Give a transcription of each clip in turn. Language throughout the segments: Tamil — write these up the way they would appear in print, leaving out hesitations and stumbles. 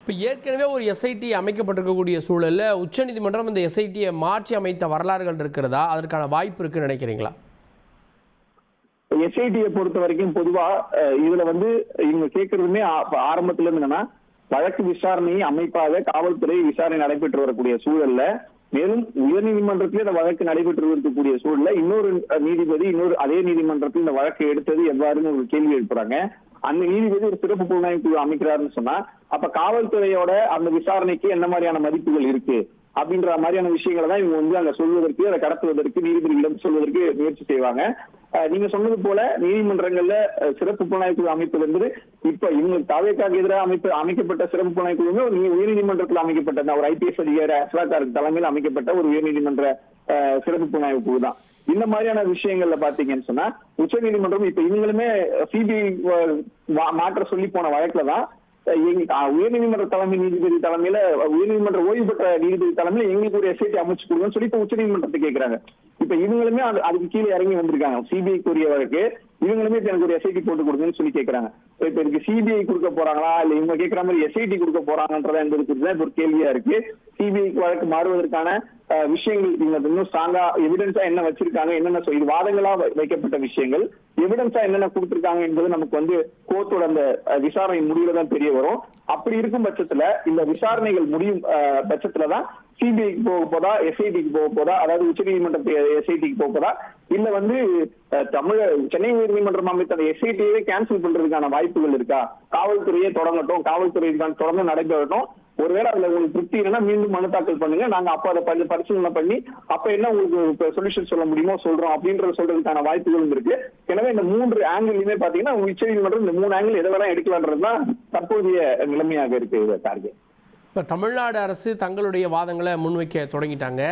இப்போ ஏற்கனவே ஒரு எஸ்ஐடி அமைக்கப்பட்டிருக்கக்கூடிய சூழலில் உச்சநீதிமன்றம் இந்த எஸ்ஐடியை மாற்றி அமைத்த வரலாறுகள் இருக்கிறதா, அதற்கான வாய்ப்பு இருக்குன்னு நினைக்கிறீங்களா? எஸ்ஐடியை பொறுத்த வரைக்கும் பொதுவா இதுல இவங்க கேட்கறதுமே ஆரம்பத்துல இருந்து என்னன்னா, வழக்கு விசாரணையை அமைப்பாக காவல்துறை விசாரணை நடைபெற்று வரக்கூடிய சூழல்ல, மேலும் உயர்நீதிமன்றத்திலே இந்த வழக்கு நடைபெற்று இருக்கக்கூடிய சூழல்ல இன்னொரு நீதிபதி அதே நீதிமன்றத்தில் இந்த வழக்கை எடுத்தது எவ்வாறுன்னு ஒரு கேள்வி எழுப்புறாங்க. அந்த நீதிபதி ஒரு சிறப்பு புலனாய்வு குழு அமைக்கிறாருன்னு சொன்னா, அப்ப காவல்துறையோட அந்த விசாரணைக்கு என்ன மாதிரியான மதிப்புகள் இருக்கு அப்படின்ற மாதிரியான விஷயங்களை தான் இவங்க அங்க சொல்வதற்கு, அதை கடத்துவதற்கு, நீதிபதிகளிடம் சொல்வதற்கு முயற்சி செய்வாங்க. நீங்க சொன்னது போல நீதிமன்றங்கள்ல சிறப்பு புலனாய்வு குழு அமைப்பது என்பது இப்ப இவங்க தாவேக்காக எதிராக அமைக்கப்பட்ட சிறப்பு புலனாய்வு குழு உயர்நீதிமன்றத்தில் அமைக்கப்பட்ட ஒரு ஐபிஎஸ் அதிகாரி அஸ்ராக்காருக்கு தலைமையில் அமைக்கப்பட்ட ஒரு உயர்நீதிமன்ற சிறப்பு புலனாய்வு குழு தான். இந்த மாதிரியான விஷயங்கள்ல பாத்தீங்கன்னு சொன்னா, உச்ச நீதிமன்றம் இப்ப இவங்களுமே சிபிஐ மாற்ற சொல்லி போன வழக்குலதான் உயர்நீதிமன்ற தலைமை நீதிபதி தலைமையில, உயர்நீதிமன்ற ஓய்வு பெற்ற நீதிபதி தலைமையில எங்களுக்கு ஒரு எஸ்ஐடி அமைச்சு கொடுங்கன்னு சொல்லி இப்ப உச்ச நீதிமன்றத்தை கேட்கிறாங்க. இப்ப இவங்களுமே அதுக்கு கீழே இறங்கி வந்திருக்காங்க. சிபிஐ கூறிய வழக்கு இவங்களுமே எனக்கு ஒரு எஸ்ஐடி போட்டு கொடுங்கன்னு சொல்லி கேட்கறாங்க. இப்ப இதுக்கு சிபிஐ கொடுக்க போறாங்களா இல்ல இவங்க கேட்கிற மாதிரி எஸ்ஐடி கொடுக்க போறாங்கன்றதா என்பது குறித்து இப்ப ஒரு கேள்வியா இருக்கு. சிபிஐக்கு வழக்கு மாறுவதற்கான விஷயங்கள் இவங்க இன்னும் ஸ்ட்ராங்கா எவிடன்ஸா என்ன வச்சிருக்காங்க, என்னென்ன இது வாதங்களா வைக்கப்பட்ட விஷயங்கள் எவிடன்ஸா என்னென்ன கொடுத்திருக்காங்க என்பது நமக்கு கோர்ட்டோட அந்த விசாரணை முடிவுல தான் தெரிய வரும். அப்படி இருக்கும் பட்சத்துல இந்த விசாரணைகள் முடியும் பட்சத்துலதான் சிபிஐக்கு போக போதா, எஸ்ஐடிக்கு போக போதா, அதாவது உச்ச நீதிமன்றத்தை எஸ்ஐடிக்கு போக போதா, இல்ல சென்னை உயர்நீதிமன்றம் அமைத்த அந்த எஸ்ஐடியை கேன்சல் பண்றதுக்கான வாய்ப்புகள் இருக்கா? காவல்துறையே தொடங்கட்டும், காவல்துறை தொடர்ந்து நடைபெறட்டும். ஒருவேளை அதுல உங்களுக்கு திருப்தி இல்லைன்னா மீண்டும் மனு தாக்கல் பண்ணுங்க, நாங்க அப்ப அதை பரிசீலனை பண்ணி அப்ப என்ன உங்களுக்கு சொல்யூஷன் சொல்ல முடியுமோ சொல்றோம் அப்படின்றத சொல்றதுக்கான வாய்ப்புகளும் இருக்கு. எனவே இந்த 3 ஆங்கிள்லயுமே பாத்தீங்கன்னா உச்ச நீதிமன்றம் இந்த 3 ஆங்கிள் எதெல்லாம் எடுக்கலான்றதுதான் தற்போதைய நிலைமையாக இருக்கு. டார்கெட் இப்போ தமிழ்நாடு அரசு தங்களுடைய வாதங்களை முன்வைக்க தொடங்கிட்டாங்க.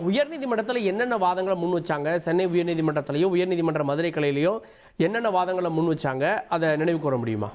உயர்நீதிமன்றத்தில் என்னென்ன வாதங்களை முன் வச்சாங்க? சென்னை உயர்நீதிமன்றத்திலையும் உயர்நீதிமன்ற மதுரை கிளையிலையும் என்னென்ன வாதங்களை முன் வச்சாங்க, அதை நினைவு கூற முடியுமா?